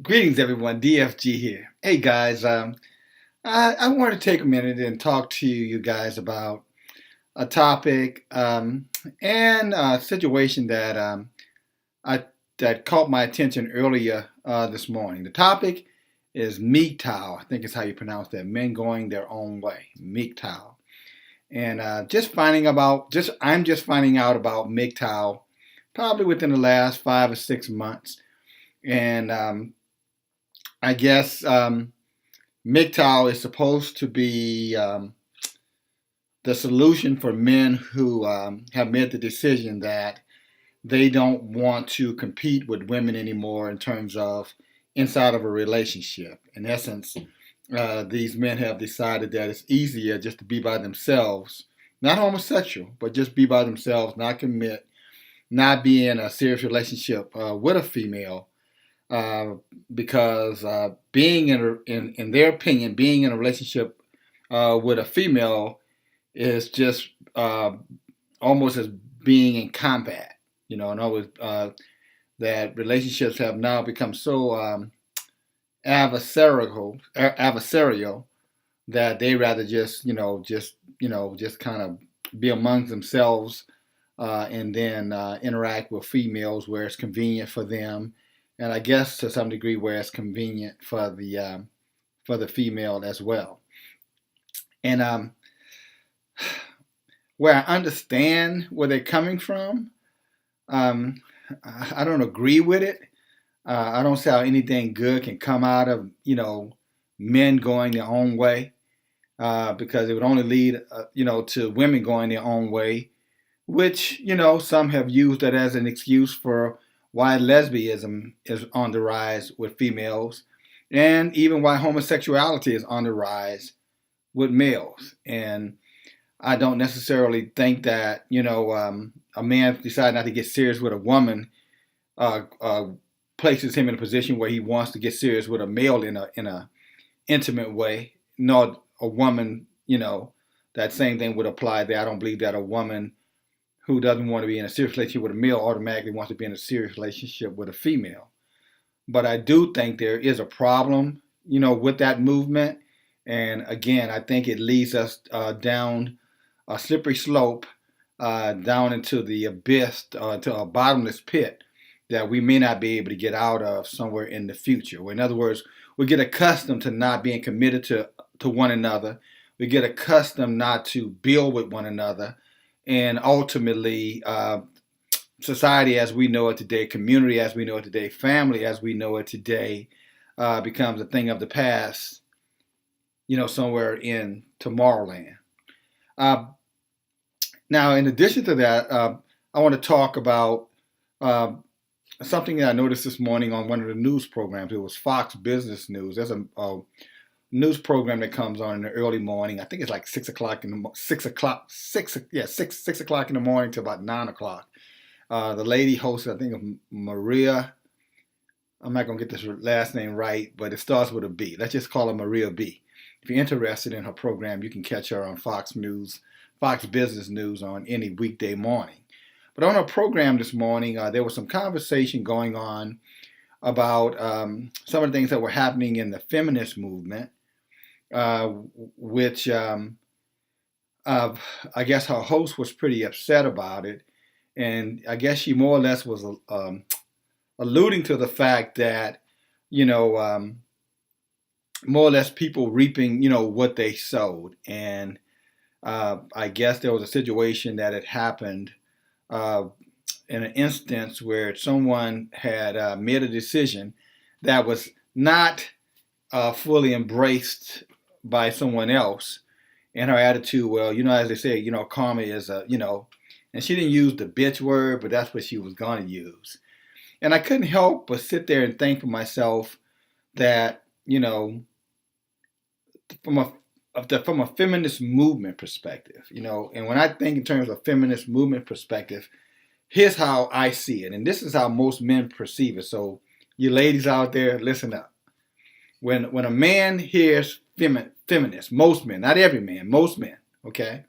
Greetings, everyone. DFG here. Hey, guys. I want to take a minute and talk to you guys about a topic and a situation I, that caught my attention earlier this morning. The topic is MGTOW. I think is how you pronounce that. Men going their own way. MGTOW. And I'm just finding out about MGTOW probably within the last 5 or 6 months. And I guess MGTOW is supposed to be the solution for men who have made the decision that they don't want to compete with women anymore in terms of inside of a relationship. In essence, these men have decided that it's easier just to be by themselves, not homosexual, but just be by themselves, not commit, not be in a serious relationship with a female uh, because being in their opinion, being in a relationship with a female is just almost as being in combat. In other words, that relationships have now become so adversarial that they rather just kind of be amongst themselves and then interact with females where it's convenient for them, and I guess to some degree where it's convenient for the female as well. And where I understand where they're coming from, um, I don't agree with it. I don't see how anything good can come out of men going their own way, because it would only lead to women going their own way, which some have used that as an excuse for why lesbianism is on the rise with females, and even why homosexuality is on the rise with males. And I don't necessarily think that a man deciding not to get serious with a woman uh, uh, places him in a position where he wants to get serious with a male in a intimate way. Nor a woman, that same thing would apply there. I don't believe that a woman who doesn't want to be in a serious relationship with a male automatically wants to be in a serious relationship with a female. But I do think there is a problem, with that movement. And again, I think it leads us down a slippery slope, down into the abyss, to a bottomless pit that we may not be able to get out of somewhere in the future. In other words, we get accustomed to not being committed to one another. We get accustomed not to build with one another. And ultimately, society as we know it today, community as we know it today, family as we know it today, becomes a thing of the past, somewhere in Tomorrowland. Uh, Now, in addition to that, I want to talk about uh, something that I noticed this morning on one of the news programs. It was Fox Business News. There's a news program that comes on in the early morning. I think it's like 6 o'clock in the 6 o'clock, 6 o'clock in the morning to about 9 o'clock. The lady hosts, I think, of Maria. I'm not gonna get this last name right, but it starts with a B. Let's just call her Maria B. If you're interested in her program, you can catch her on Fox News, Fox Business News on any weekday morning. But on her program this morning, there was some conversation going on about some of the things that were happening in the feminist movement, uh, which uh, I guess her host was pretty upset about it. And I guess she more or less was alluding to the fact that, you know, um, more or less people reaping, what they sowed. And I guess there was a situation that had happened uh, in an instance where someone had made a decision that was not fully embraced by someone else. And her attitude, well, as they say, karma is and she didn't use the bitch word, but that's what she was going to use. And I couldn't help but sit there and think for myself that, from a feminist movement perspective, and when I think in terms of feminist movement perspective, here's how I see it, and this is how most men perceive it. So, you ladies out there, listen up. When a man hears feminist, most men, not every man, most men, okay,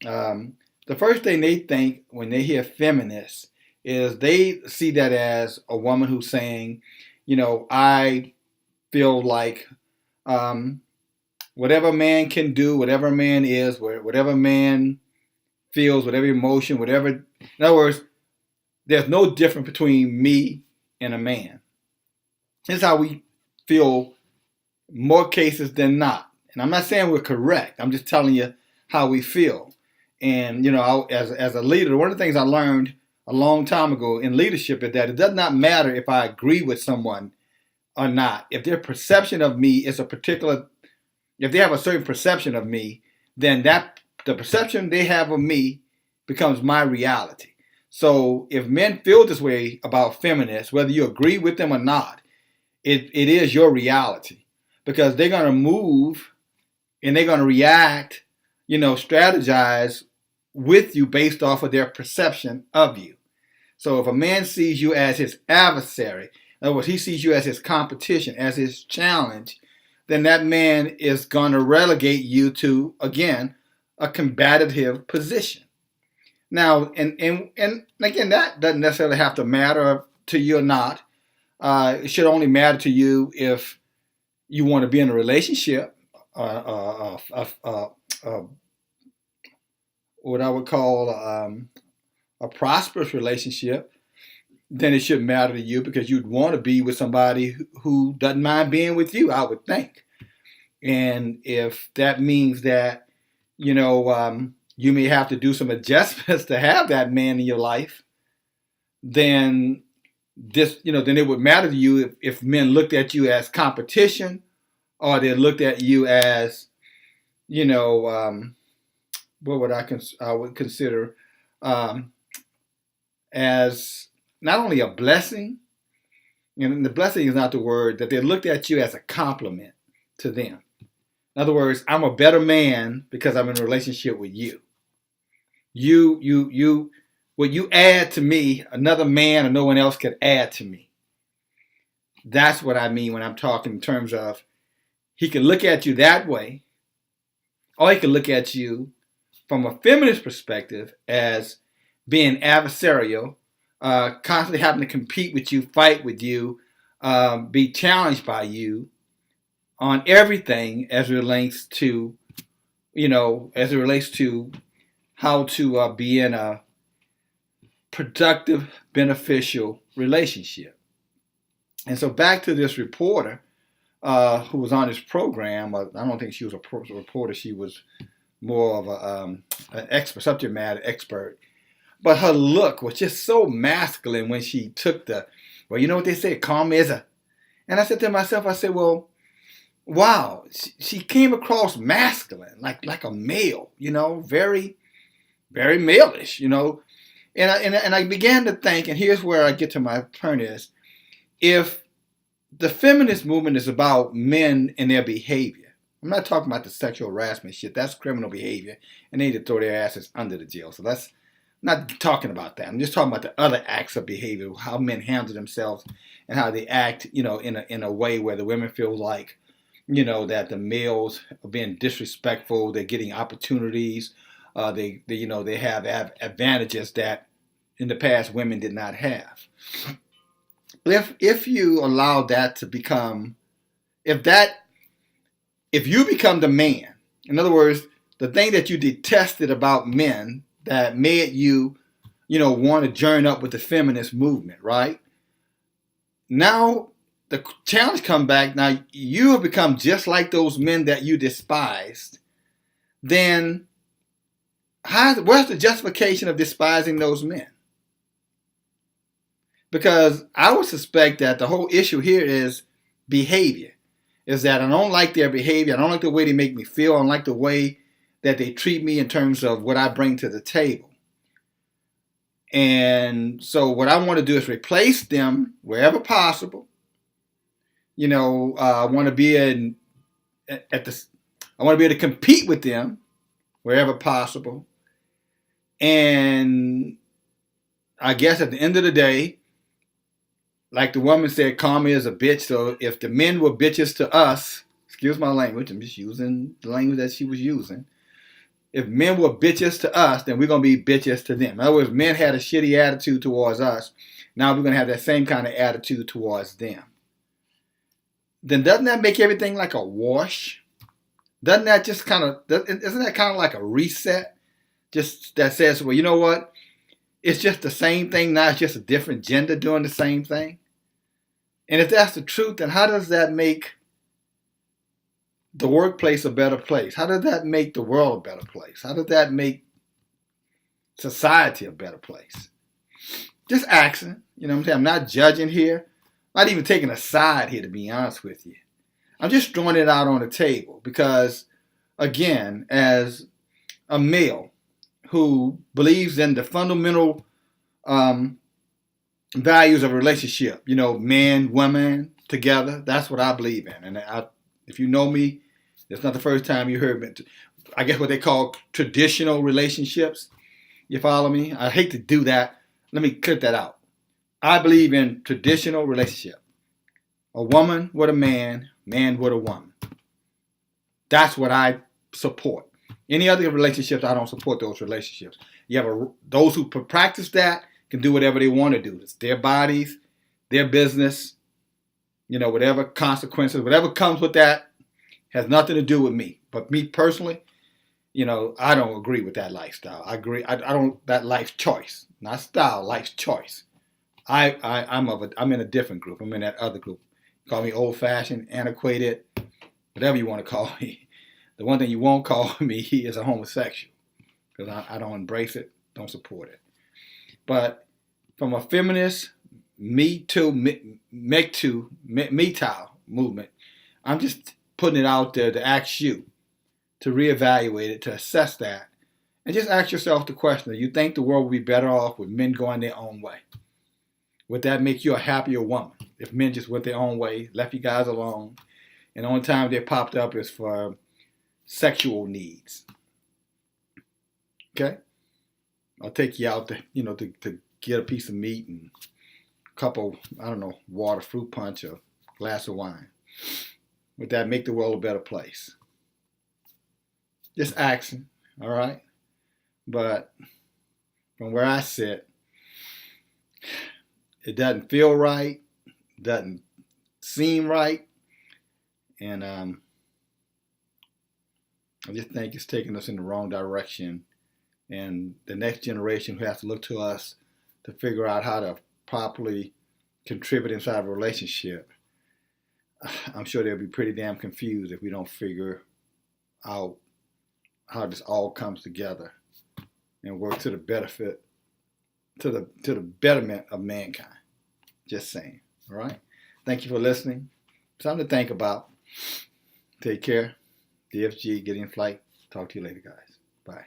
the first thing they think when they hear feminist is they see that as a woman who's saying, I feel like whatever man can do, whatever man is, whatever man feels, whatever emotion, whatever. In other words, there's no difference between me and a man. This is how we feel more cases than not. And I'm not saying we're correct. I'm just telling you how we feel. And, as a leader, one of the things I learned a long time ago in leadership is that it does not matter if I agree with someone or not. If their perception of me is if they have a certain perception of me, then the perception they have of me becomes my reality. So if men feel this way about feminists, whether you agree with them or not, it is your reality, because they're going to move and they're going to react, strategize with you based off of their perception of you. So if a man sees you as his adversary, in other words, he sees you as his competition, as his challenge, then that man is going to relegate you to, again, a combative position. Now, and again, that doesn't necessarily have to matter to you or not. It should only matter to you if you want to be in a relationship, what I would call a prosperous relationship. Then it shouldn't matter to you, because you'd want to be with somebody who doesn't mind being with you, I would think. And if that means that, you may have to do some adjustments to have that man in your life, then then it would matter to you if men looked at you as competition, or they looked at you as, what I would consider as not only a blessing, and the blessing is not the word, that they looked at you as a compliment to them. In other words, I'm a better man because I'm in a relationship with you. What you add to me, another man or no one else could add to me. That's what I mean when I'm talking in terms of he can look at you that way, or he can look at you from a feminist perspective as being adversarial, constantly having to compete with you, fight with you, be challenged by you on everything as it relates to, how to be in a productive, beneficial relationship. And so back to this reporter who was on this program. I don't think she was a reporter. She was more of an expert, subject matter expert. But her look was just so masculine when she took well, you know what they say, calm as a. And I said to myself, well, wow, she came across masculine, like a male, very, very male-ish, And I began to think, and here's where I get to my point is, if the feminist movement is about men and their behavior, I'm not talking about the sexual harassment shit. That's criminal behavior, and they need to throw their asses under the jail. So I'm not talking about that. I'm just talking about the other acts of behavior, how men handle themselves and how they act, in a way where the women feel like, that the males are being disrespectful. They're getting opportunities. They have advantages that in the past women did not have. If you allow that to become, if you become the man, in other words, the thing that you detested about men that made you, want to join up with the feminist movement, right? Now the challenge comes back. Now you have become just like those men that you despised. Then where's the justification of despising those men? Because I would suspect that the whole issue here is behavior. Is that I don't like their behavior. I don't like the way they make me feel. I don't like the way that they treat me in terms of what I bring to the table. And so what I want to do is replace them wherever possible. I want to be I want to be able to compete with them wherever possible. And I guess at the end of the day, like the woman said, karma is a bitch. So if the men were bitches to us, excuse my language, I'm just using the language that she was using. If men were bitches to us, then we're going to be bitches to them. In other words, men had a shitty attitude towards us. Now we're going to have that same kind of attitude towards them. then doesn't that make everything like a wash? Doesn't that just isn't that kind of like a reset? Just that says, well, you know what? It's just the same thing now. It's just a different gender doing the same thing. And if that's the truth, then how does that make the workplace a better place? How does that make the world a better place? How does that make society a better place? Just asking. You know what I'm saying? I'm not judging here. I'm not even taking a side here, to be honest with you. I'm just throwing it out on the table because, again, as a male who believes in the fundamental values of a relationship, you know, man, woman, together, that's what I believe in. And if you know me, it's not the first time you heard me. I guess what they call traditional relationships. You follow me? I hate to do that. Let me clip that out. I believe in traditional relationship. A woman with a man, man with a woman. That's what I support. Any other relationships, I don't support those relationships. You have those who practice that can do whatever they want to do. It's their bodies, their business, you know, whatever consequences, whatever comes with that has nothing to do with me. But me personally, you know, I don't agree with that lifestyle. I agree. I don't, that life choice, not style, life choice. I'm in a different group. I'm in that other group. Call me old-fashioned, antiquated, whatever you want to call me. The one thing you won't call me is a homosexual because I don't embrace it, don't support it. But from a feminist MGTOW movement, I'm just putting it out there to ask you to reevaluate it, to assess that, and just ask yourself the question: do you think the world would be better off with men going their own way? Would that make you a happier woman if men just went their own way, left you guys alone, and the only time they popped up is for sexual needs? Okay? I'll take you out to, you know, to get a piece of meat and a couple, I don't know, water, fruit punch, or glass of wine. Would that make the world a better place? Just asking, all right? But from where I sit, it doesn't feel right, doesn't seem right, and I just think it's taking us in the wrong direction. And the next generation who has to look to us to figure out how to properly contribute inside a relationship, I'm sure they'll be pretty damn confused if we don't figure out how this all comes together and work to the benefit, to the betterment of mankind. Just saying. All right. Thank you for listening. Something to think about. Take care. DFG, get in flight. Talk to you later, guys. Bye.